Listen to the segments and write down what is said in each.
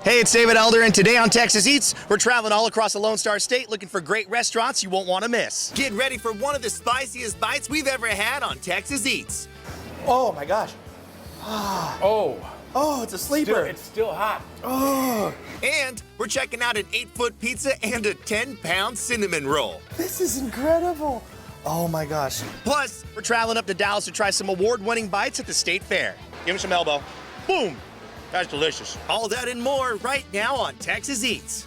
Hey, it's David Elder, and today on Texas Eats, we're traveling all across the Lone Star State looking for great restaurants you won't want to miss. Get ready for one of the spiciest bites we've ever had on Texas Eats. Oh my gosh. Oh, it's a sleeper. It's still hot. Oh, And we're checking out an 8-foot pizza and a 10-pound cinnamon roll. this is incredible. Oh my gosh. Plus, we're traveling up to Dallas to try some award-winning bites at the State Fair. Give me some elbow. Boom. That's delicious. All that and more right now on Texas Eats.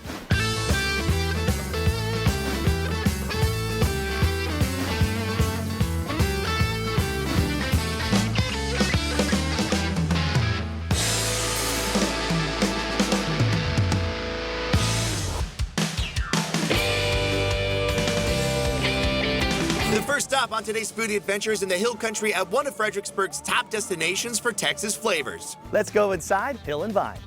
The first stop on today's foodie adventure is in the Hill Country at one of Fredericksburg's top destinations for Texas flavors. Let's go inside Hill and Vine.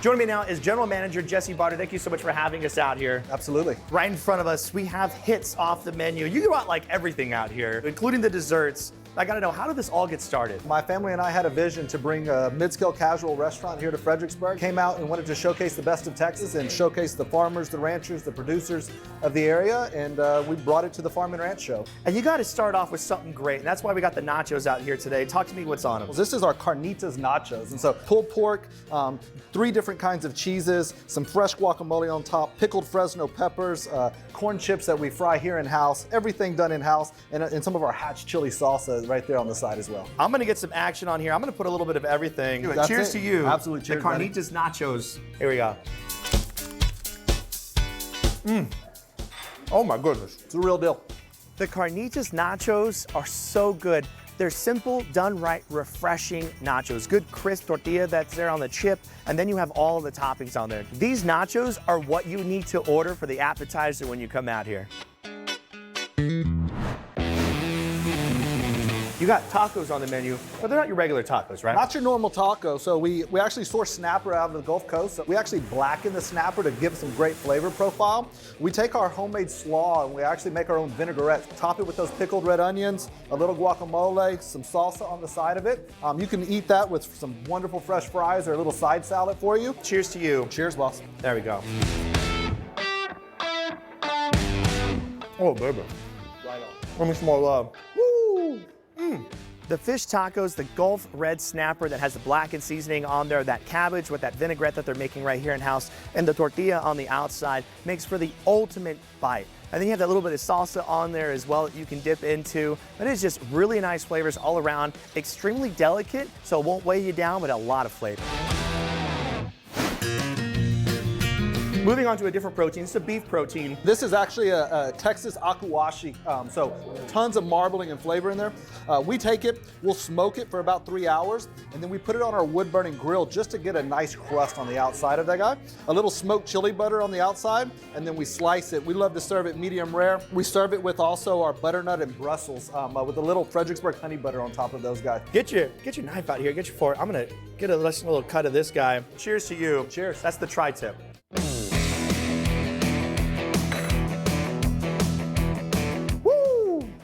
Joining me now is General Manager Jesse Barter. Thank you so much for having us out here. Absolutely. Right in front of us, we have hits off the menu. You got like everything out here, including the desserts. I gotta know, how did this all get started? My family and I had a vision to bring a mid-scale casual restaurant here to Fredericksburg. Came out and wanted to showcase the best of Texas and showcase the farmers, the ranchers, the producers of the area, and we brought it to the Farm and Ranch Show. And you gotta start off with something great, and that's why we got the nachos out here today. Talk to me what's on them. Well, this is our carnitas nachos, and so pulled pork, 3 different kinds of cheeses, some fresh guacamole on top, pickled Fresno peppers, corn chips that we fry here in-house, everything done in-house, and some of our hatch chili salsa right there on the side as well. I'm gonna get some action on here. I'm gonna put a little bit of everything. That's Cheers it. to you. Absolutely. Cheers, The carnitas nachos. Here we go. Oh my goodness. It's a real deal. The carnitas nachos are so good. They're simple, done right, refreshing nachos. Good crisp tortilla that's there on the chip, and then you have all of the toppings on there. These nachos are what you need to order for the appetizer when you come out here. You got tacos on the menu, but they're not your regular tacos, right? Not your normal taco. So we actually source snapper out of the Gulf Coast. So we actually blacken the snapper to give some great flavor profile. We take our homemade slaw and we actually make our own vinaigrette. Top it with those pickled red onions, a little guacamole, some salsa on the side of it. You can eat that with some wonderful fresh fries or a little side salad for you. Cheers to you. Cheers, boss. There we go. Oh, baby. Right on. Let me some more love. Woo! The fish tacos, the Gulf red snapper that has the blackened seasoning on there, that cabbage with that vinaigrette that they're making right here in-house, and the tortilla on the outside makes for the ultimate bite. And then you have that little bit of salsa on there as well that you can dip into. But it's just really nice flavors all around, extremely delicate, so it won't weigh you down, but a lot of flavor. Moving on to a different protein, it's a beef protein. This is actually a Texas akuashi, so tons of marbling and flavor in there. We take it, we'll smoke it for about 3 hours, and then we put it on our wood-burning grill just to get a nice crust on the outside of that guy. A little smoked chili butter on the outside, and then we slice it. We love to serve it medium rare. We serve it with also our butternut and Brussels with a little Fredericksburg honey butter on top of those guys. Get your knife out here, get your fork. I'm gonna get a nice little cut of this guy. Cheers to you. Cheers. That's the tri-tip.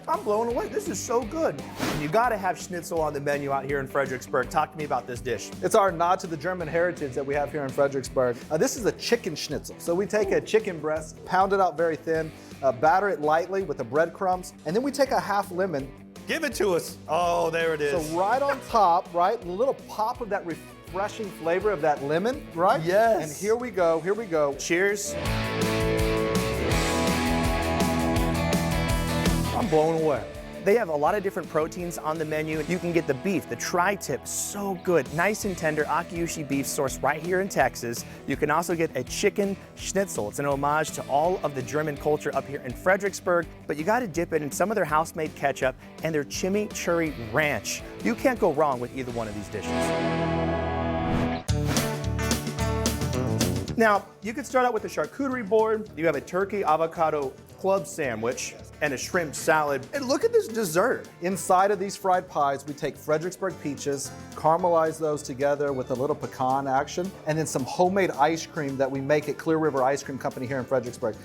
I'm blown away. This is so good. You gotta have schnitzel on the menu out here in Fredericksburg. Talk to me about this dish. It's our nod to the German heritage that we have here in Fredericksburg. This is a chicken schnitzel. So we take a chicken breast, pound it out very thin, batter it lightly with the breadcrumbs, and then we take a half lemon. Give it to us. Oh, there it is. So right on top, right, a little pop of that refreshing flavor of that lemon, right? Yes. And here we go, here we go. Cheers. I'm blown away. They have a lot of different proteins on the menu. You can get the beef, the tri-tip, so good. Nice and tender Akiushi beef sourced right here in Texas. You can also get a chicken schnitzel. It's an homage to all of the German culture up here in Fredericksburg, but you gotta dip it in some of their house-made ketchup and their chimichurri ranch. You can't go wrong with either one of these dishes. Now, you could start out with a charcuterie board. You have a turkey avocado club sandwich and a shrimp salad. And look at this dessert. Inside of these fried pies, we take Fredericksburg peaches, caramelize those together with a little pecan action, and then some homemade ice cream that we make at Clear River Ice Cream Company here in Fredericksburg.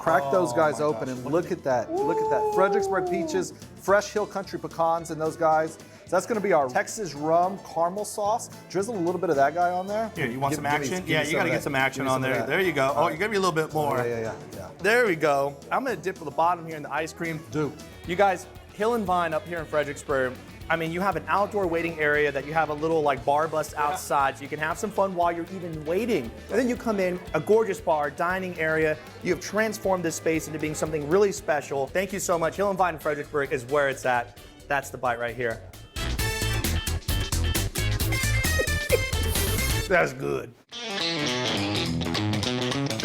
Crack those guys my open gosh, and look at that. Look at that. Fredericksburg peaches, fresh Hill Country pecans in those guys. So that's gonna be our Texas rum caramel sauce. Drizzle a little bit of that guy on there. Here, you want some action? Give Yeah, me you some gotta of get that. some action Give me on some of there. that. There you go. Oh, you're gonna be a little bit more. Yeah. There we go. I'm gonna dip to the bottom here in the ice cream. Do. You guys, Hill and Vine up here in Fredericksburg, I mean, you have an outdoor waiting area that you have a little like bar bus outside, so you can have some fun while you're even waiting. And then you come in, a gorgeous bar, dining area. You have transformed this space into being something really special. Thank you so much. Hill and Vine in Fredericksburg is where it's at. That's the bite right here. That's good.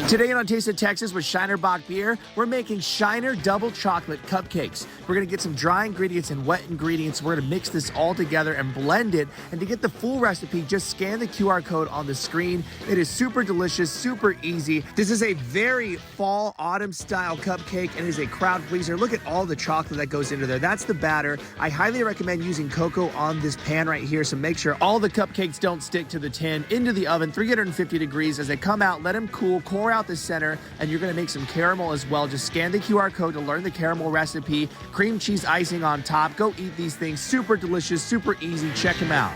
Today on Taste of Texas with Shiner Bock Beer, we're making Shiner Double Chocolate Cupcakes. We're gonna get some dry ingredients and wet ingredients. We're gonna mix this all together and blend it. And to get the full recipe, just scan the QR code on the screen. It is super delicious, super easy. This is a very fall, autumn style cupcake and is a crowd pleaser. Look at all the chocolate that goes into there. That's the batter. I highly recommend using cocoa on this pan right here, so make sure all the cupcakes don't stick to the tin. Into the oven, 350 degrees. As they come out, let them cool, pour out the center, and you're gonna make some caramel as well. Just scan the QR code to learn the caramel recipe. Cream cheese icing on top. Go eat these things. Super delicious, super easy. Check them out.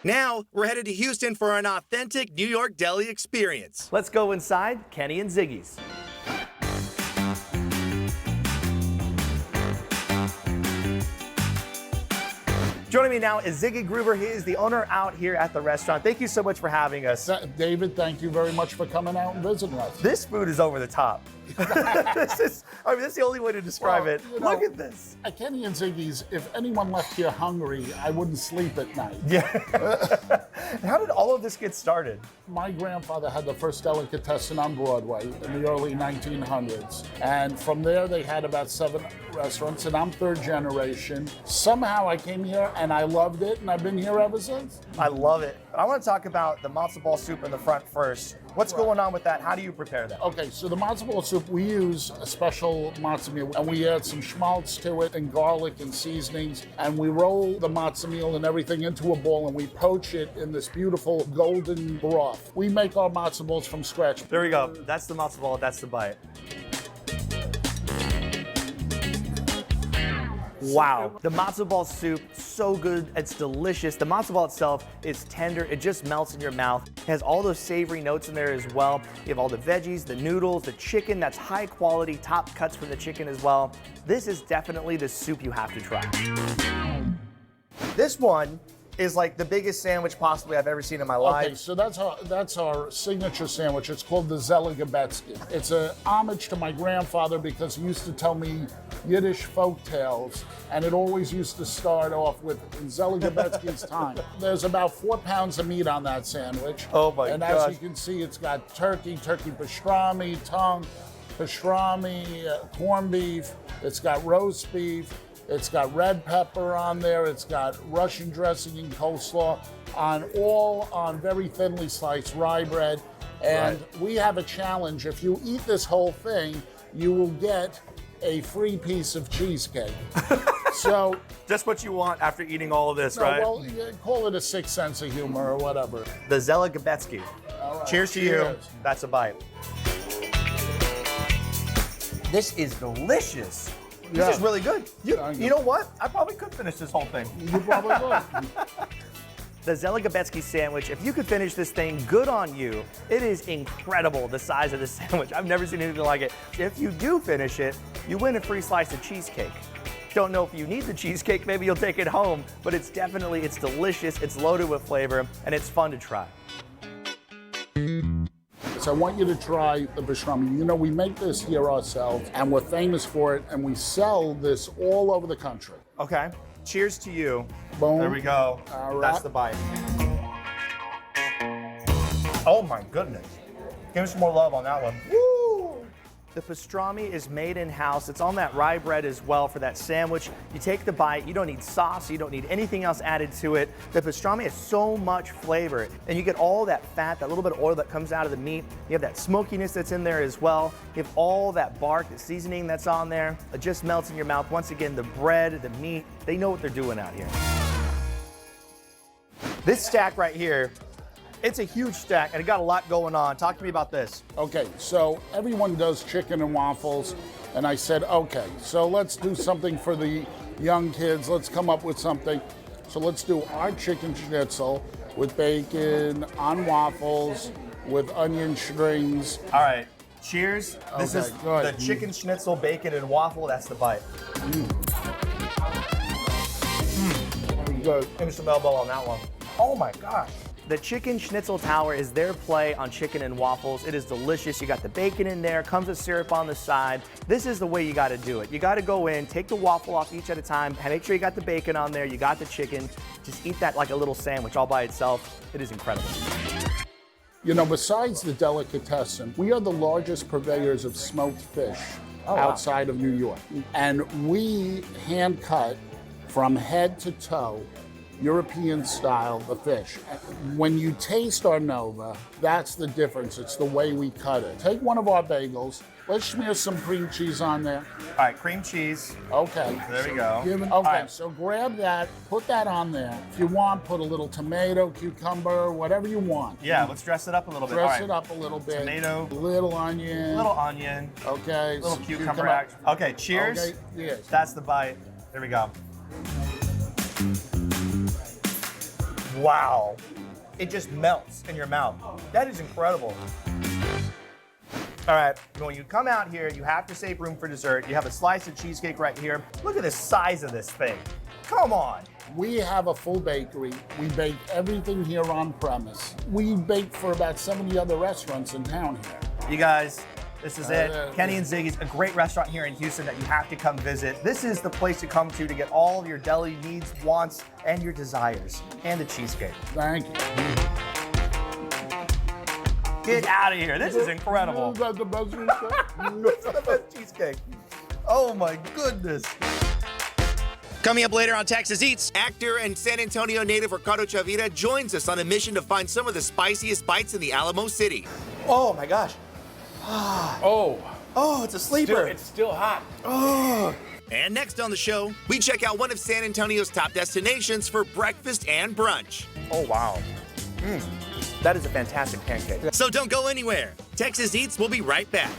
Now, we're headed to Houston for an authentic New York deli experience. Let's go inside Kenny and Ziggy's. Joining me now is Ziggy Gruber. He is the owner out here at the restaurant. Thank you so much for having us. David, thank you very much for coming out and visiting us. This food is over the top. That's the only way to describe Well, it. you know, Look at this. At Kenny and Ziggy's, if anyone left here hungry, I wouldn't sleep at night. Yeah. How did all of this get started? My grandfather had the first delicatessen on Broadway in the early 1900s. And from there, they had about 7 restaurants, and I'm third generation. Somehow I came here and I loved it, and I've been here ever since. I love it. I want to talk about the matzo ball soup in the front first. What's going on with that? How do you prepare that? Okay, so the matzo ball soup, we use a special matzo meal, and we add some schmaltz to it and garlic and seasonings, and we roll the matzo meal and everything into a bowl, and we poach it in this beautiful golden broth. We make our matzo balls from scratch. There we go. That's the matzo ball. That's the bite. Wow, the matzo ball soup, so good, it's delicious. The matzo ball itself is tender, it just melts in your mouth. It has all those savory notes in there as well. You have all the veggies, the noodles, the chicken, that's high quality, top cuts from the chicken as well. This is definitely the soup you have to try. This one is like the biggest sandwich possibly I've ever seen in my life. Okay, so that's our signature sandwich. It's called the Zeligabetsky. It's a homage to my grandfather because he used to tell me Yiddish folk tales, and it always used to start off with in Zeligabetsky's time. There's about 4 pounds of meat on that sandwich. Oh my And gosh. as you can see, it's got turkey pastrami, tongue, pastrami, corned beef. It's got roast beef. It's got red pepper on there. It's got Russian dressing and coleslaw on very thinly sliced rye bread. And we have a challenge. If you eat this whole thing, you will get a free piece of cheesecake. So, Just what you want after eating all of this, no, right? well, yeah, call it a sixth sense of humor or whatever. The Zeligabetsky. All right, Cheers to you. cheers. That's a bite. This is delicious. This Yeah. is really good. Thank You you. know what? I probably could finish this whole thing. You probably would. The Zeligabetsky sandwich, if you could finish this thing, good on you. It is incredible, the size of this sandwich. I've never seen anything like it. If you do finish it, you win a free slice of cheesecake. Don't know if you need the cheesecake, maybe you'll take it home, but it's delicious, it's loaded with flavor, and it's fun to try. So I want you to try the pastrami. You know, we make this here ourselves, and we're famous for it, and we sell this all over the country. Okay, cheers to you. Boom. There we go. All right. That's the bite. Oh my goodness. Give me some more love on that one. Woo! The pastrami is made in-house. It's on that rye bread as well for that sandwich. You take the bite, you don't need sauce, you don't need anything else added to it. The pastrami has so much flavor, and you get all that fat, that little bit of oil that comes out of the meat. You have that smokiness that's in there as well. You have all that bark, the seasoning that's on there. It just melts in your mouth. Once again, the bread, the meat, they know what they're doing out here. This stack right here It's a huge stack, and it got a lot going on. Talk to me about this. Okay, so everyone does chicken and waffles, and I said, okay, so let's do something for the young kids. Let's come up with something. So let's do our chicken schnitzel with bacon on waffles with onion strings. All right, cheers. This Okay, is good. the chicken schnitzel, bacon, and waffle. That's the bite. Good. Give me some elbow on that one. Oh my gosh. The Chicken Schnitzel Tower is their play on chicken and waffles. It is delicious. You got the bacon in there, comes with syrup on the side. This is the way you got to do it. You got to go in, take the waffle off each at a time, and make sure you got the bacon on there, you got the chicken. Just eat that like a little sandwich all by itself. It is incredible. You know, besides the delicatessen, we are the largest purveyors of smoked fish outside of New York. And we hand cut from head to toe, European style, the fish. When you taste our Nova, that's the difference. It's the way we cut it. Take one of our bagels. Let's smear some cream cheese on there. All right, cream cheese. Okay. There we go. Okay, All right. so grab that, put that on there. If you want, put a little tomato, cucumber, whatever you want. Yeah, let's dress it up a little bit. Dress All right. it up a little bit. Tomato. Little onion. Little onion. Okay. Little some cucumber. Okay, cheers. Okay, yes. That's the bite. There we go. Wow. It just melts in your mouth. That is incredible. All right, when you come out here, you have to save room for dessert. You have a slice of cheesecake right here. Look at the size of this thing. Come on. We have a full bakery. We bake everything here on premise. We bake for about 70 other restaurants in town here. You guys, this is it. Kenny and Ziggy's, a great restaurant here in Houston that you have to come visit. This is the place to come to get all of your deli needs, wants, and your desires. And the cheesecake. Thank you. Get out of here. This is incredible. Is that the best cheesecake? This is the best cheesecake. Oh my goodness. Coming up later on Texas Eats, actor and San Antonio native Ricardo Chavira joins us on a mission to find some of the spiciest bites in the Alamo City. Oh my gosh. Oh. Oh, it's a sleeper. It's still hot. Oh. And next on the show, we check out one of San Antonio's top destinations for breakfast and brunch. Oh, wow. That is a fantastic pancake. So don't go anywhere. Texas Eats will be right back.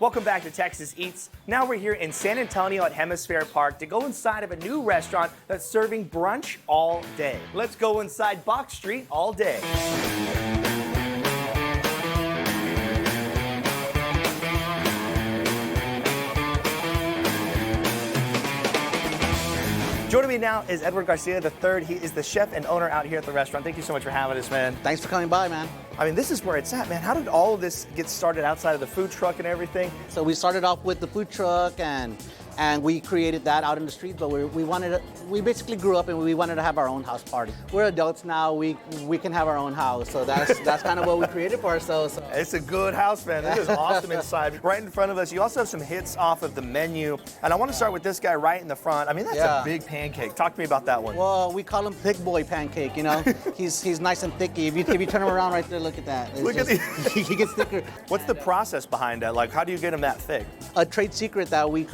Welcome back to Texas Eats. Now we're here in San Antonio at Hemisphere Park to go inside of a new restaurant that's serving brunch all day. Let's go inside Bock Street all day. Joining me now is Edward Garcia III. He is the chef and owner out here at the restaurant. Thank you so much for having us, man. Thanks for coming by, man. I mean, this is where it's at, man. How did all of this get started outside of the food truck and everything? So we started off with the food truck and we created that out in the street, but we basically grew up and we wanted to have our own house party. We're adults now, we can have our own house, so that's kind of what we created for ourselves. So. It's a good house, man. This is awesome inside. Right in front of us, you also have some hits off of the menu, and I want to start with this guy right in the front. I mean, that's a big pancake. Talk to me about that one. Well, we call him Thick Boy Pancake, you know? he's nice and thicky. If you turn him around right there, look at that. It's Look at he gets thicker. What's the process behind that? Like, how do you get him that thick? A trade secret that we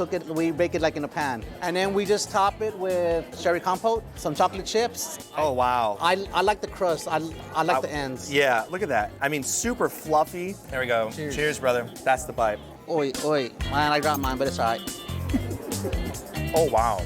bake it like in a pan. And then we just top it with cherry compote, some chocolate chips. Oh, wow. I like the crust. I like the ends. Yeah, look at that. I mean, super fluffy. There we go. Cheers. Cheers, brother. That's the bite. Oi. Man, I dropped mine, but it's all right. Oh, wow.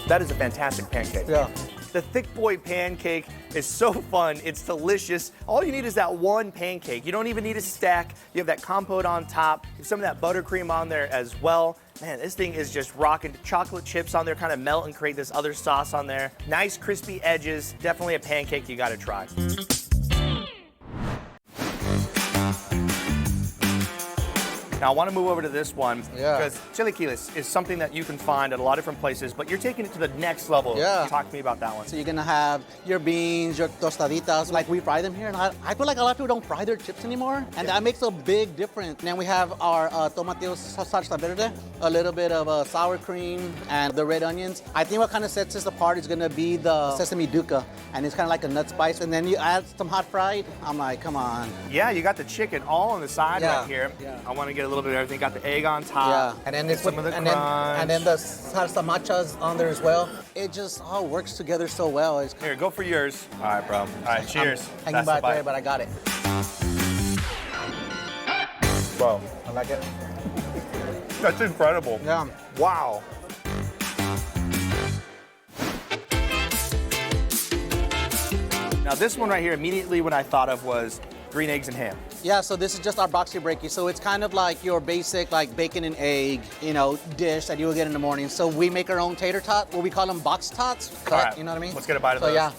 That is a fantastic pancake. Yeah. The Thick Boy Pancake is so fun. It's delicious. All you need is that one pancake. You don't even need a stack. You have that compote on top. You have some of that buttercream on there as well. Man, this thing is just rocking. Chocolate chips on there kind of melt and create this other sauce on there. Nice crispy edges. Definitely a pancake you gotta try. Now I want to move over to this one Yeah. because chilaquiles is something that you can find at a lot of different places, but you're taking it to the next level. Yeah. Talk to me about that one. So you're gonna have your beans, your tostaditas, like we fry them here. And I feel like a lot of people don't fry their chips anymore, and that makes a big difference. And then we have our tomatillo salsa verde, a little bit of sour cream, and the red onions. I think what kind of sets us apart is gonna be the sesame duca, and it's kind of like a nut spice. And then you add some hot fried. I'm like, come on. Yeah, you got the chicken all on the side Yeah. right here. Yeah. I want to get a little bit of everything. Got the egg on top. Yeah, and then Get it's some of the and crunch. then the salsa matcha's on there as well. It just all works together so well. It's Here, go for yours. All right, bro. All right, cheers. hanging That's the back there, bite. but I got it. Bro, I like it. that's incredible. Yeah. Wow. Now this one right here, immediately what I thought of was green eggs and ham. Yeah, so this is just our boxy breaky. So it's kind of like your basic like bacon and egg, dish that you will get in the morning. So we make our own tater tot, what we call them box tots. All right, You know what I mean? let's get a bite of so, those. Yeah.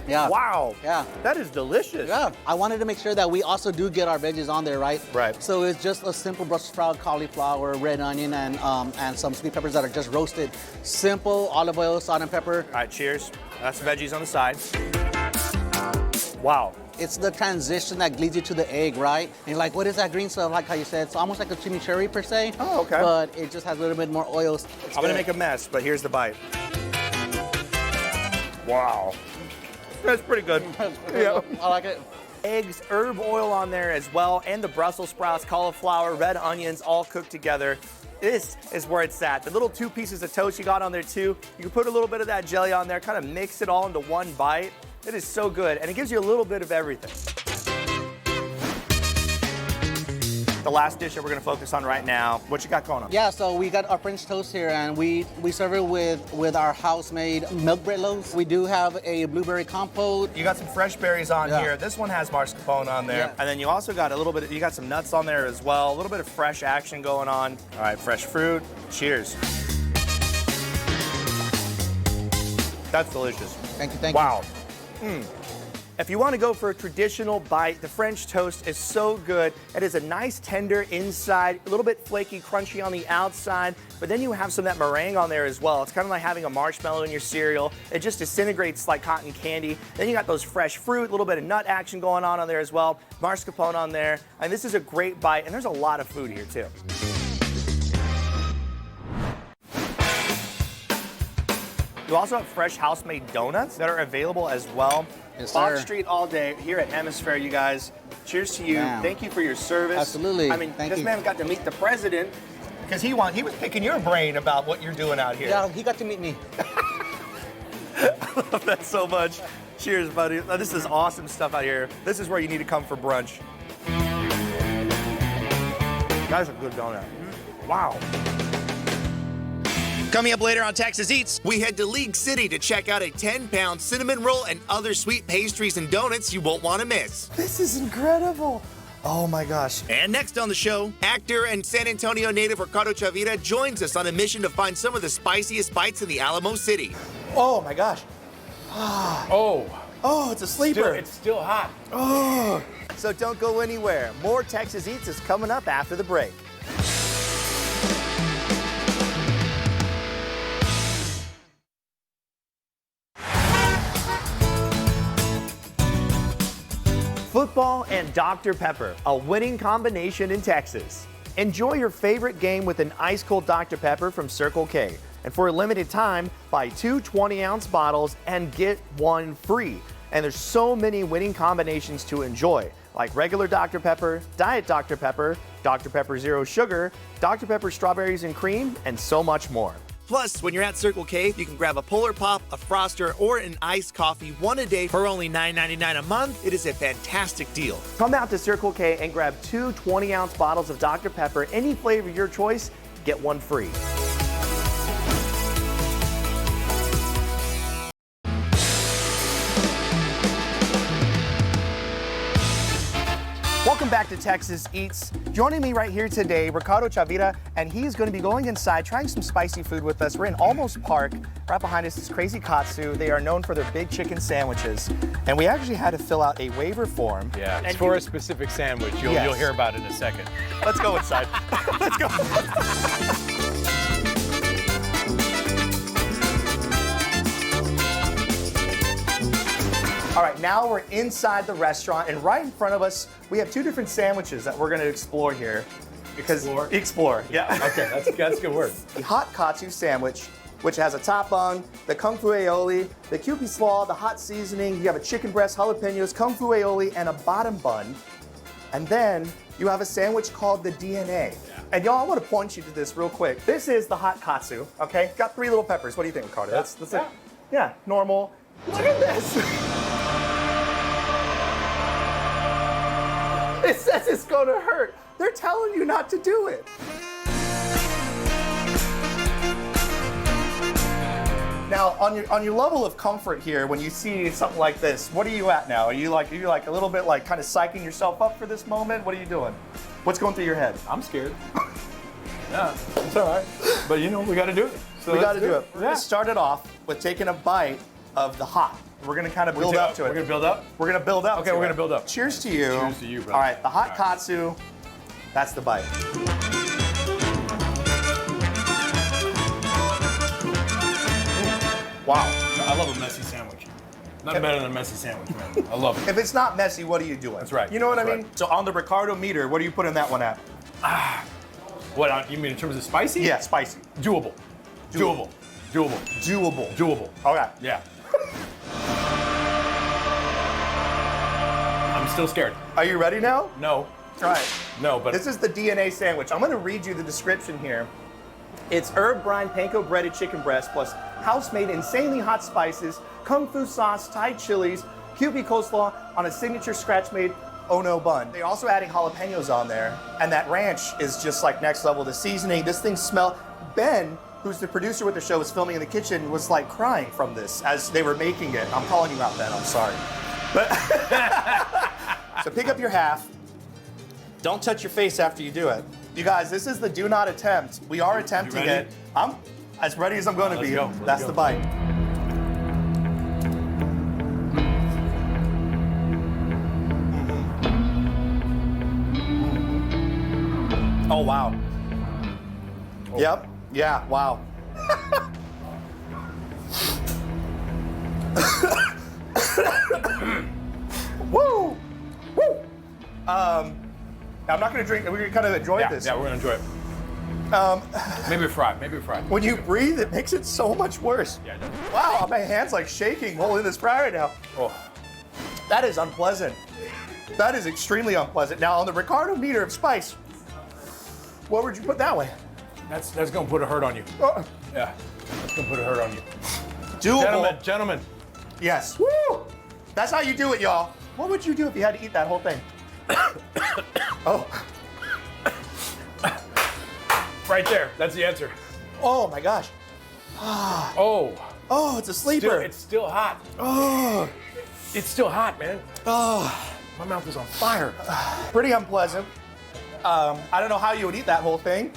Yeah. Wow. Yeah. That is delicious. Yeah, I wanted to make sure that we also do get our veggies on there, right? Right. So it's just a simple Brussels sprout, cauliflower, red onion, and some sweet peppers that are just roasted. Simple olive oil, salt, and pepper. All right, cheers. That's the veggies on the side. Wow. It's the transition that leads you to the egg, right? And you're like, what is that green stuff? Like how you said, it's almost like a chimichurri per se. Oh, okay. But it just has a little bit more oil. It's I'm gonna good. make a mess, but here's the bite. Wow. That's pretty good. Yeah. I like it. Eggs, herb oil on there as well, and the Brussels sprouts, cauliflower, red onions, all cooked together. This is where it's at. The little 2 pieces of toast you got on there too. You can put a little bit of that jelly on there, kind of mix it all into one bite. It is so good, and it gives you a little bit of everything. The last dish that we're gonna focus on right now, what you got going on? Yeah, so we got our French toast here, and we serve it with our house-made milk bread loaves. We do have a blueberry compote. You got some fresh berries on Yeah. here. This one has mascarpone on there. Yeah. And then you also got you got some nuts on there as well. A little bit of fresh action going on. All right, fresh fruit. Cheers. That's delicious. Thank you, thank you. Wow. If you want to go for a traditional bite, the French toast is so good. It is a nice tender inside, a little bit flaky, crunchy on the outside, but then you have some of that meringue on there as well. It's kind of like having a marshmallow in your cereal. It just disintegrates like cotton candy. Then you got those fresh fruit, a little bit of nut action going on there as well. Mascarpone on there. And this is a great bite, and there's a lot of food here too. You also have fresh house-made donuts that are available as well. Yes, Bock sir. Street all day here at Hemisphere, you guys. Cheers to you. Wow. Thank you for your service. Absolutely. I mean, Thank this you. man got to meet the president because he was picking your brain about what you're doing out here. Yeah, he got to meet me. I love that so much. Cheers, buddy. This is awesome stuff out here. This is where you need to come for brunch. That's a good donut. Wow. Coming up later on Texas Eats, we head to League City to check out a 10-pound cinnamon roll and other sweet pastries and donuts you won't want to miss. This is incredible. Oh my gosh. And next on the show, actor and San Antonio native Ricardo Chavira joins us on a mission to find some of the spiciest bites in the Alamo City. Oh my gosh. Oh, Oh, it's a sleeper. it's still hot. Oh. So don't go anywhere. More Texas Eats is coming up after the break. Football and Dr. Pepper, a winning combination in Texas. Enjoy your favorite game with an ice-cold Dr. Pepper from Circle K. And for a limited time, buy 2 20-ounce bottles and get one free. And there's so many winning combinations to enjoy, like regular Dr. Pepper, Diet Dr. Pepper, Dr. Pepper Zero Sugar, Dr. Pepper Strawberries and Cream, and so much more. Plus, when you're at Circle K, you can grab a Polar Pop, a Froster, or an iced coffee one a day for only $9.99 a month. It is a fantastic deal. Come out to Circle K and grab 2 20-ounce bottles of Dr. Pepper, any flavor of your choice, get one free. Welcome Welcome back to Texas Eats. Joining me right here today, Ricardo Chavira, and he's going to be going inside, trying some spicy food with us. We're in Almost Park. Right behind us is Crazy Katsu. They are known for their big chicken sandwiches. And we actually had to fill out a waiver form. Yeah, it's for a specific sandwich. You'll hear about it in a second. Let's go inside. Let's go. All right, now we're inside the restaurant, and right in front of us, we have two different sandwiches that we're going to explore here. Explore, yeah. Okay, that's a good word. The hot katsu sandwich, which has a top bun, the kung fu aioli, the kewpie slaw, the hot seasoning. You have a chicken breast, jalapenos, kung fu aioli, and a bottom bun. And then you have a sandwich called the DNA. Yeah. And y'all, I want to point you to this real quick. This is the hot katsu, okay? Got 3 little peppers. What do you think, Ricardo? That's normal. Look at this. It says it's gonna hurt. They're telling you not to do it. Now, on your level of comfort here, when you see something like this, what are you at now? Are you like a little bit like kind of psyching yourself up for this moment? What are you doing? What's going through your head? I'm scared. Yeah, it's all right. But you know, we got to do it. So we got to do it. We're gonna start it off with taking a bite of the hot. We're gonna kind of build up to it. We're gonna build up? We're gonna build up. Okay, we're gonna build up. Cheers to you. Cheers to you, brother. All right, the hot katsu. That's the bite. Wow. I love a messy sandwich. Nothing better than a messy sandwich, man. I love it. If it's not messy, what are you doing? That's right. You know what I mean? Right. So on the Ricardo meter, what are you putting that one at? What, you mean in terms of spicy? Yeah, spicy. Doable. Doable. Doable. Doable. Doable. Okay. Yeah. I'm still scared. Are you ready now? No. All right. No, but This is the DNA sandwich. I'm going to read you the description here. It's herb brine panko breaded chicken breast plus house-made insanely hot spices, kung fu sauce, Thai chilies, kewpie coleslaw on a signature scratch-made Ono bun. They're also adding jalapenos on there, and that ranch is just like next level. The seasoning, this thing smells. Ben, who's the producer with the show, was filming in the kitchen, was like crying from this as they were making it. I'm calling you out, Ben. I'm sorry. But so pick up your half. Don't touch your face after you do it. You guys, this is the do not attempt. We are attempting it. I'm as ready as I'm going to be. That's the bite. Oh, wow. Oh. Yep. Yeah, wow. Woo! Woo! I'm not going to drink. We're going to kind of enjoy this. Yeah, we're going to enjoy it. Maybe a fry. Maybe a fry. When you breathe, it makes it so much worse. Yeah, it does. Wow, my hand's like shaking holding this fry right now. Oh. That is unpleasant. That is extremely unpleasant. Now, on the Ricardo meter of spice, what would you put that way? That's going to put a hurt on you. Oh. Yeah, that's going to put a hurt on you. Doable. Gentlemen. Yes. Woo! That's how you do it, y'all. What would you do if you had to eat that whole thing? Oh. Right there. That's the answer. Oh my gosh. Oh. Oh, it's a sleeper. It's still hot. Oh. It's still hot, man. Oh. My mouth is on fire. Pretty unpleasant. I don't know how you would eat that whole thing.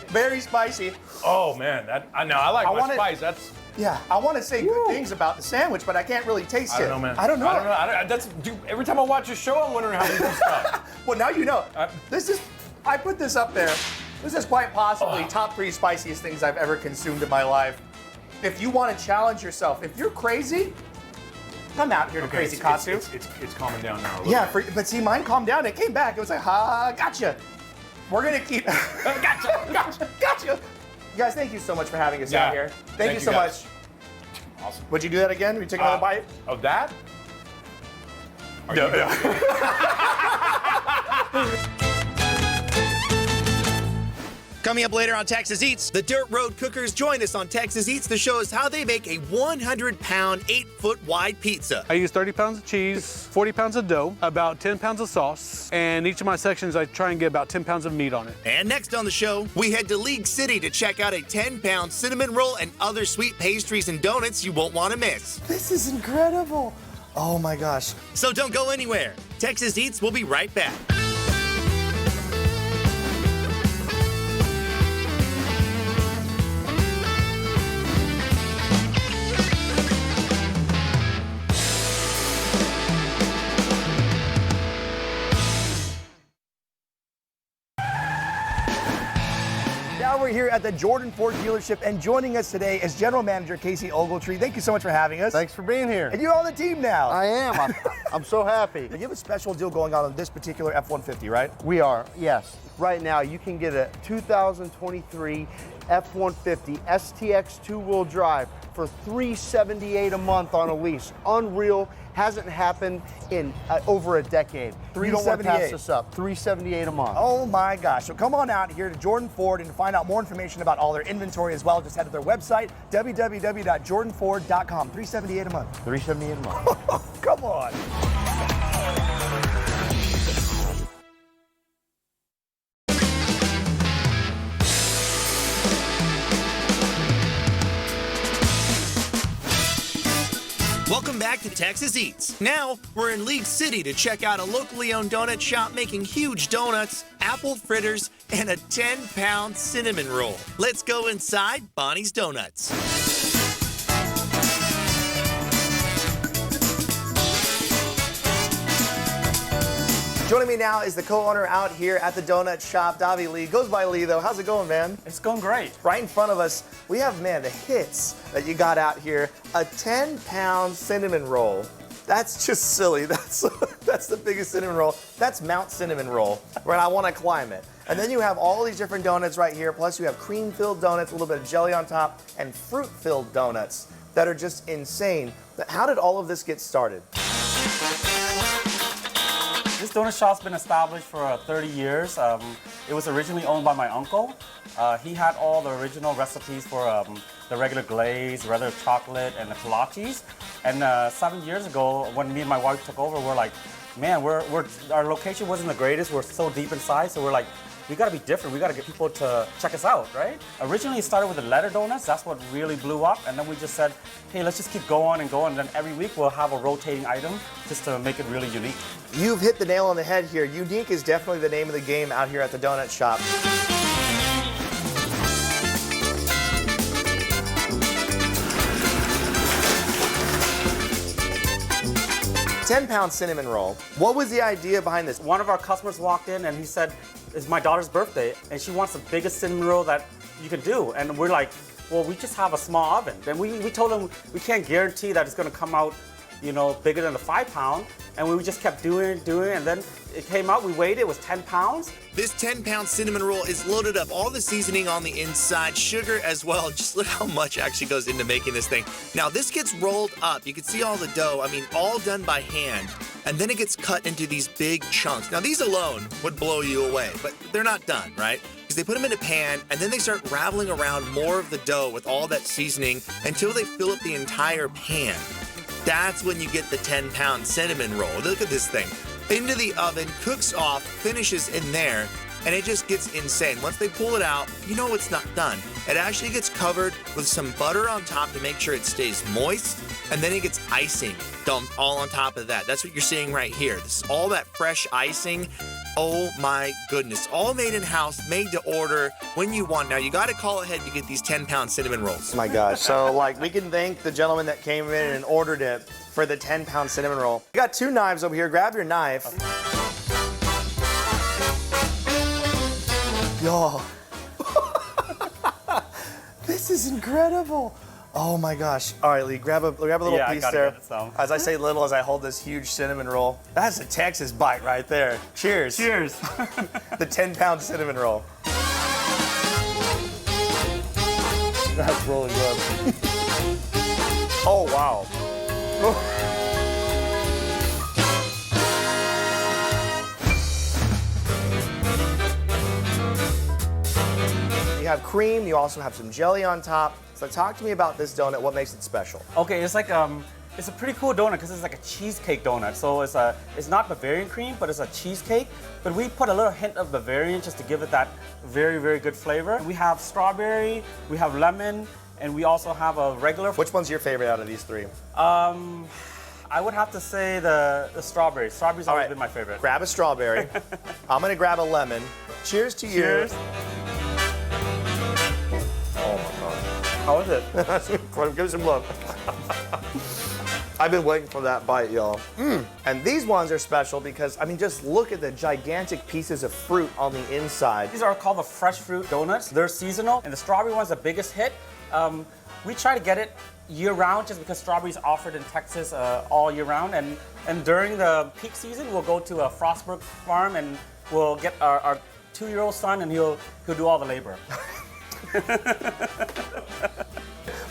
Very spicy. Oh man, I like my spice. That's. Yeah, I want to say good things about the sandwich, but I can't really taste it. I don't know, man. I don't know. Every time I watch a show, I'm wondering how you do stuff. Well, now you know. I put this up there. This is quite possibly top 3 spiciest things I've ever consumed in my life. If you want to challenge yourself, if you're crazy, come out here to Crazy Katsu. It's calming down now. Yeah, but see, mine calmed down. It came back. It was like, gotcha. We're going to keep. Gotcha. You guys, thank you so much for having us out here. Thank you so much. Awesome. Would you do that again? Would you take another bite? Of that? Coming up later on Texas Eats, the Dirt Road Cookers join us on Texas Eats to show us how they make a 100-pound, 8-foot wide pizza. I use 30 pounds of cheese, 40 pounds of dough, about 10 pounds of sauce, and each of my sections I try and get about 10 pounds of meat on it. And next on the show, we head to League City to check out a 10-pound cinnamon roll and other sweet pastries and donuts you won't want to miss. This is incredible. Oh my gosh. So don't go anywhere. Texas Eats will be right back. Now we're here at the Jordan Ford dealership, and joining us today is General Manager Casey Ogletree. Thank you so much for having us. Thanks for being here. And you're on the team now. I am. I'm so happy. You have a special deal going on this particular F-150, right? We are, yes. Right now, you can get a 2023 F-150 STX two-wheel drive for $378 a month on a lease. Unreal. Hasn't happened in over a decade. You don't want to pass this up. $378 a month. Oh my gosh. So come on out here to Jordan Ford, and to find out more information about all their inventory as well, just head to their website, www.jordanford.com. $378 a month. $378 a month. Come on. Welcome back to Texas Eats. Now, we're in League City to check out a locally owned donut shop making huge donuts, apple fritters, and a 10-pound cinnamon roll. Let's go inside Bonnie's Donuts. Joining me now is the co-owner out here at the donut shop, Davi Lee. Goes by Lee though. How's it going, man? It's going great. Right in front of us, we have, man, the hits that you got out here. A 10-pound cinnamon roll. That's just silly. That's the biggest cinnamon roll. That's Mount Cinnamon Roll, right? I want to climb it. And then you have all these different donuts right here. Plus you have cream-filled donuts, a little bit of jelly on top, and fruit-filled donuts that are just insane. How did all of this get started? This donut shop's been established for 30 years. It was originally owned by my uncle. He had all the original recipes for the regular glaze, regular chocolate, and the kolaches. And 7 years ago, when me and my wife took over, we're like, man, our location wasn't the greatest. We're so deep inside, so we're like, we gotta be different. We gotta get people to check us out, right? Originally, it started with the letter donuts. That's what really blew up. And then we just said, hey, let's just keep going and going. And then every week, we'll have a rotating item just to make it really unique. You've hit the nail on the head here. Unique is definitely the name of the game out here at the donut shop. 10-pound cinnamon roll. What was the idea behind this? One of our customers walked in and he said, it's my daughter's birthday and she wants the biggest cinnamon roll that you can do. And we're like, well, we just have a small oven. Then we told him we can't guarantee that it's gonna come out, you know, bigger than a 5-pound. And we just kept doing it, and then it came out, we weighed it, was 10 pounds. This 10-pound cinnamon roll is loaded up all the seasoning on the inside, sugar as well. Just look how much actually goes into making this thing. Now this gets rolled up. You can see all the dough, I mean, all done by hand. And then it gets cut into these big chunks. Now these alone would blow you away, but they're not done, right? Because they put them in a pan and then they start rattling around more of the dough with all that seasoning until they fill up the entire pan. That's when you get the 10-pound cinnamon roll. Look at this thing. Into the oven, cooks off, finishes in there, and it just gets insane. Once they pull it out, you know it's not done. It actually gets covered with some butter on top to make sure it stays moist, and then it gets icing dumped all on top of that. That's what you're seeing right here. This is all that fresh icing. Oh my goodness. All made in-house, made to order when you want. Now you gotta call ahead to get these 10-pound cinnamon rolls. Oh my gosh. So like we can thank the gentleman that came in and ordered it for the 10-pound cinnamon roll. We got 2 knives over here. Grab your knife. Yo. This is incredible. Oh my gosh. All right, Lee, grab a little piece there. As I say little, as I hold this huge cinnamon roll. That's a Texas bite right there. Cheers. Cheers. The 10-pound cinnamon roll. That's really good. Oh, wow. You have cream, you also have some jelly on top. So talk to me about this donut, what makes it special? Okay, it's like it's a pretty cool donut because it's like a cheesecake donut. So it's not Bavarian cream, but it's a cheesecake. But we put a little hint of Bavarian just to give it that very, very good flavor. We have strawberry, we have lemon, and we also have a regular. Which one's your favorite out of these 3? I would have to say the strawberry. Strawberry's always been my favorite. Grab a strawberry. I'm gonna grab a lemon. Cheers to you. Cheers. Oh my God. How is it? Give me some love. I've been waiting for that bite, y'all. And these ones are special because, I mean, just look at the gigantic pieces of fruit on the inside. These are called the fresh fruit donuts. They're seasonal, and the strawberry one's the biggest hit. We try to get it year round just because strawberries are offered in Texas all year round. And during the peak season, we'll go to a Frostburg farm and we'll get our 2-year-old son, and he'll do all the labor.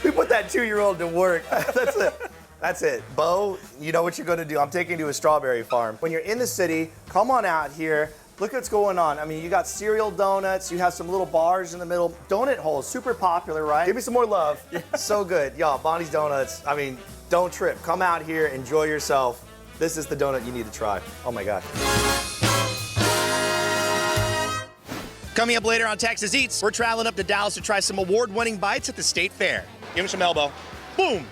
We put that 2-year-old to work. That's it. That's it. Bo, you know what you're going to do. I'm taking you to a strawberry farm. When you're in the city, come on out here. Look what's going on. I mean, you got cereal donuts. You have some little bars in the middle. Donut holes, super popular, right? Give me some more love. So good. Y'all, Bonnie's Donuts. I mean, don't trip. Come out here, enjoy yourself. This is the donut you need to try. Oh my gosh. Coming up later on Texas Eats, we're traveling up to Dallas to try some award-winning bites at the State Fair. Give me some elbow. Boom.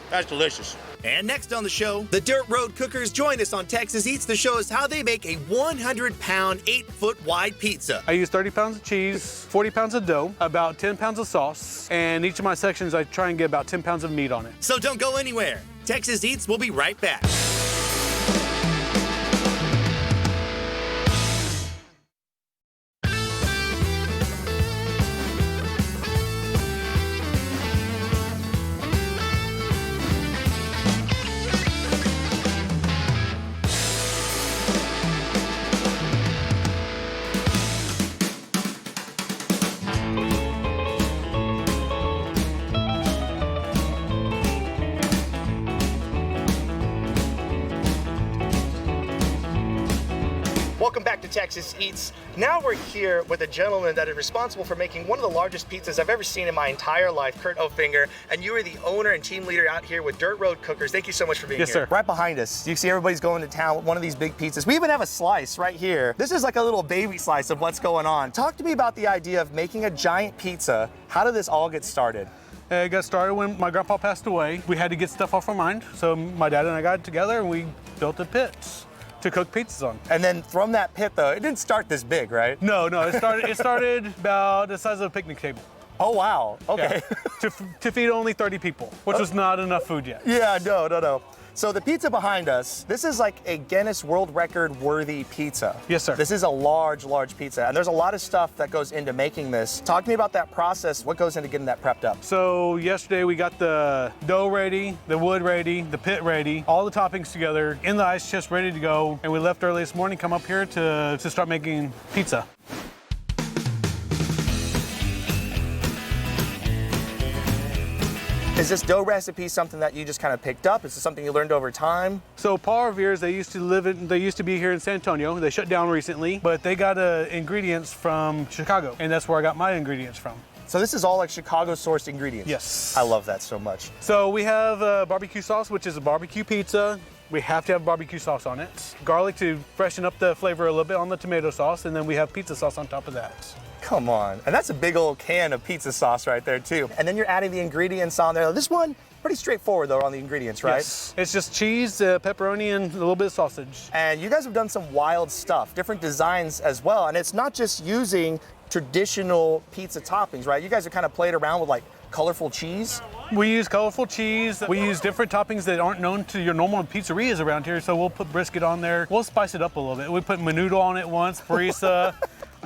That's delicious. And next on the show, the Dirt Road Cookers join us on Texas Eats to show us how they make a 100-pound, 8-foot wide pizza. I use 30 pounds of cheese, 40 pounds of dough, about 10 pounds of sauce, and each of my sections I try and get about 10 pounds of meat on it. So don't go anywhere. Texas Eats will be right back. Welcome back to Texas Eats. Now we're here with a gentleman that is responsible for making one of the largest pizzas I've ever seen in my entire life, Kurt Ofinger, and you are the owner and team leader out here with Dirt Road Cookers. Thank you so much for being here. Yes, sir. Right behind us, you see everybody's going to town with one of these big pizzas. We even have a slice right here. This is like a little baby slice of what's going on. Talk to me about the idea of making a giant pizza. How did this all get started? It got started when my grandpa passed away. We had to get stuff off our mind, so my dad and I got together and we built a pit to cook pizzas on. And then from that pit, though, it didn't start this big, right? No, it started about the size of a picnic table. Oh, wow. Okay. Yeah. to feed only 30 people, which was not enough food yet. Yeah, no. So the pizza behind us, this is like a Guinness World Record worthy pizza. Yes, sir. This is a large pizza, and there's a lot of stuff that goes into making this. Talk to me about that process. What goes into getting that prepped up? So yesterday we got the dough ready, the wood ready, the pit ready, all the toppings together in the ice chest ready to go, and we left early this morning, come up here to start making pizza. Is this dough recipe something that you just kind of picked up? Is this something you learned over time? So Paul Revere's, they used to be here in San Antonio. They shut down recently, but they got ingredients from Chicago, and that's where I got my ingredients from. So this is all like Chicago-sourced ingredients? Yes. I love that so much. So we have barbecue sauce, which is a barbecue pizza. We have to have barbecue sauce on it. Garlic to freshen up the flavor a little bit on the tomato sauce, and then we have pizza sauce on top of that. Come on. And that's a big old can of pizza sauce right there too. And then you're adding the ingredients on there. This one, pretty straightforward though on the ingredients, right? Yes. It's just cheese, pepperoni, and a little bit of sausage. And you guys have done some wild stuff, different designs as well. And it's not just using traditional pizza toppings, right? You guys have kind of played around with like colorful cheese. We use colorful cheese. We use different toppings that aren't known to your normal pizzerias around here. So we'll put brisket on there. We'll spice it up a little bit. We put menudo on it once, harissa.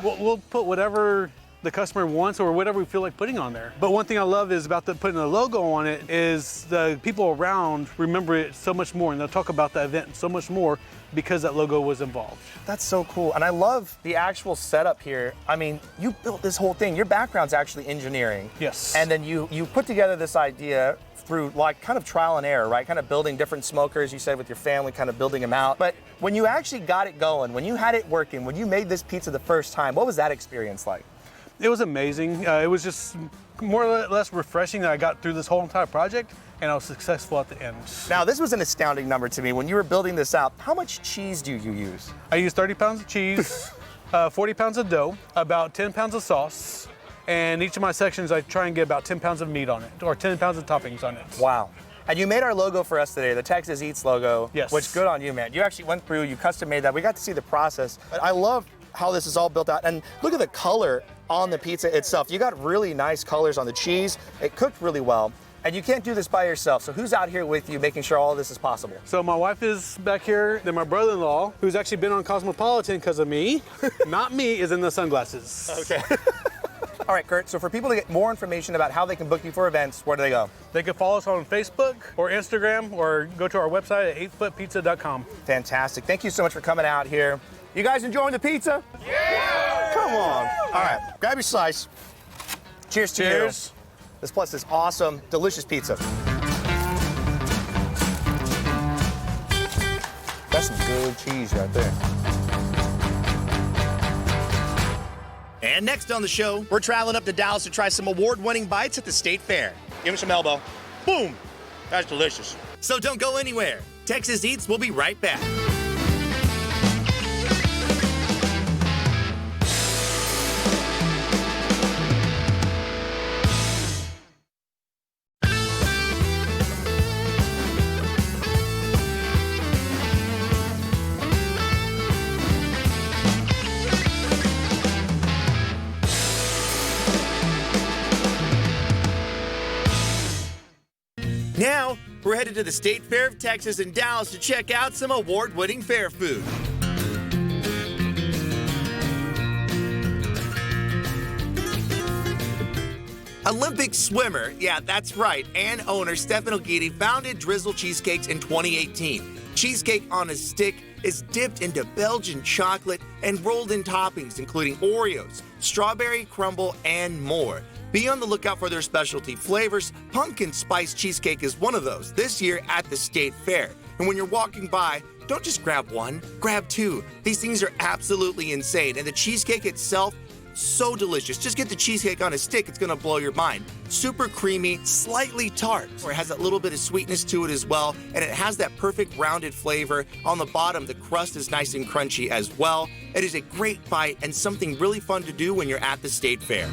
We'll put whatever the customer wants or whatever we feel like putting on there. But one thing I love is about putting the logo on it is the people around remember it so much more, and they'll talk about the event so much more because that logo was involved. That's so cool. And I love the actual setup here. I mean, you built this whole thing. Your background's actually engineering. Yes. And then you put together this idea through like kind of trial and error, right? Kind of building different smokers, you said, with your family, kind of building them out. But when you actually got it going, when you had it working, when you made this pizza the first time, what was that experience like? It was amazing. It was just more or less refreshing that I got through this whole entire project, and I was successful at the end. Now, this was an astounding number to me. When you were building this out, how much cheese do you use? I use 30 pounds of cheese, 40 pounds of dough, about 10 pounds of sauce, and each of my sections I try and get about 10 pounds of meat on it, or 10 pounds of toppings on it. Wow. And you made our logo for us today, the Texas Eats logo. Yes. Which, good on you, man. You actually went through, you custom made that. We got to see the process. But I love how this is all built out. And look at the color on the pizza itself. You got really nice colors on the cheese. It cooked really well. And you can't do this by yourself. So who's out here with you making sure all this is possible? So my wife is back here, then my brother-in-law, who's actually been on Cosmopolitan because of me, not me, is in the sunglasses. Okay. All right, Kurt, so for people to get more information about how they can book you for events, where do they go? They can follow us on Facebook or Instagram or go to our website at 8footpizza.com. Fantastic. Thank you so much for coming out here. You guys enjoying the pizza? Yeah! Come on. All right, grab your slice. Cheers to you. This plus is awesome, delicious pizza. That's some good cheese right there. And next on the show, we're traveling up to Dallas to try some award-winning bites at the State Fair. Give me some elbow. Boom! That's delicious. So don't go anywhere. Texas Eats will be right back. Now, we're headed to the State Fair of Texas in Dallas to check out some award-winning fair food. Olympic swimmer, yeah, that's right, and owner Stefan Ogidi founded Drizzle Cheesecakes in 2018. Cheesecake on a stick is dipped into Belgian chocolate and rolled in toppings including Oreos, strawberry crumble, and more. Be on the lookout for their specialty flavors. Pumpkin spice cheesecake is one of those this year at the State Fair. And when you're walking by, don't just grab one, grab two. These things are absolutely insane. And the cheesecake itself, so delicious. Just get the cheesecake on a stick, it's gonna blow your mind. Super creamy, slightly tart. Or it has that little bit of sweetness to it as well. And it has that perfect rounded flavor. On the bottom, the crust is nice and crunchy as well. It is a great bite and something really fun to do when you're at the State Fair.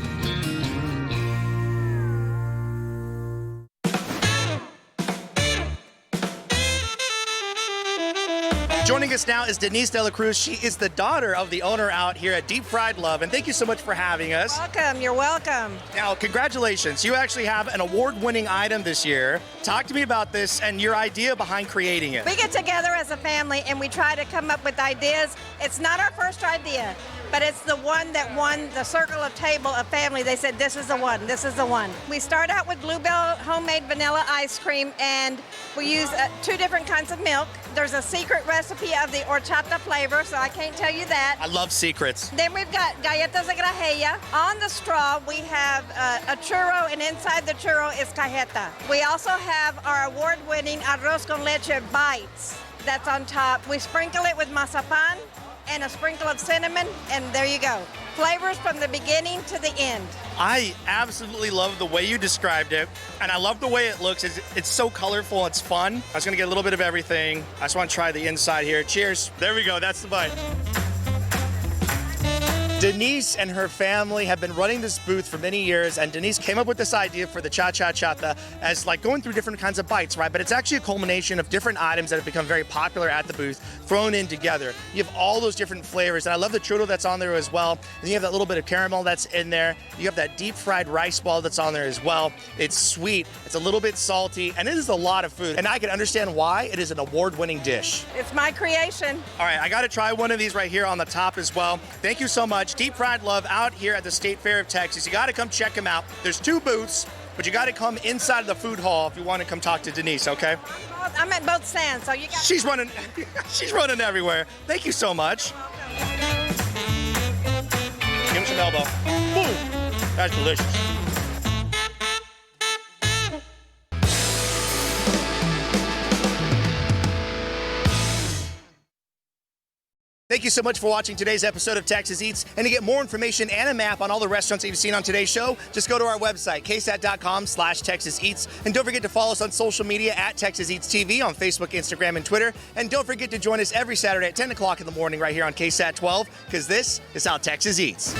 Joining us now is Denise De La Cruz. She is the daughter of the owner out here at Deep Fried Love, and thank you so much for having us. Welcome, you're welcome. Now, congratulations. You actually have an award-winning item this year. Talk to me about this and your idea behind creating it. We get together as a family and we try to come up with ideas. It's not our first idea, but it's the one that won the circle of table of family. They said, this is the one, this is the one. We start out with Bluebell homemade vanilla ice cream, and we use 2 different kinds of milk. There's a secret recipe of the horchata flavor, so I can't tell you that. I love secrets. Then we've got galletas de grajella. On the straw, we have a churro, and inside the churro is cajeta. We also have our award-winning arroz con leche bites that's on top. We sprinkle it with mazapan and a sprinkle of cinnamon, and there you go. Flavors from the beginning to the end. I absolutely love the way you described it, and I love the way it looks. It's so colorful, it's fun. I was gonna get a little bit of everything. I just wanna try the inside here. Cheers. There we go, that's the bite. Denise and her family have been running this booth for many years, and Denise came up with this idea for the cha-cha-chata as like going through different kinds of bites, right? But it's actually a culmination of different items that have become very popular at the booth, thrown in together. You have all those different flavors, and I love the churro that's on there as well. And you have that little bit of caramel that's in there. You have that deep fried rice ball that's on there as well. It's sweet, it's a little bit salty, and it is a lot of food. And I can understand why it is an award-winning dish. It's my creation. All right, I gotta try one of these right here on the top as well. Thank you so much. Deep Fried Love out here at the State Fair of Texas. You gotta come check them out. There's 2 booths, but you gotta come inside of the food hall if you wanna come talk to Denise, okay? I'm at both stands, so you got. She's running, she's running everywhere. Thank you so much. Give him some elbow. Boom. That's delicious. Thank you so much for watching today's episode of Texas Eats. And to get more information and a map on all the restaurants that you've seen on today's show, just go to our website, ksat.com/Texas Eats. And don't forget to follow us on social media at Texas Eats TV on Facebook, Instagram, and Twitter. And don't forget to join us every Saturday at 10 o'clock in the morning right here on KSAT 12, because this is how Texas Eats.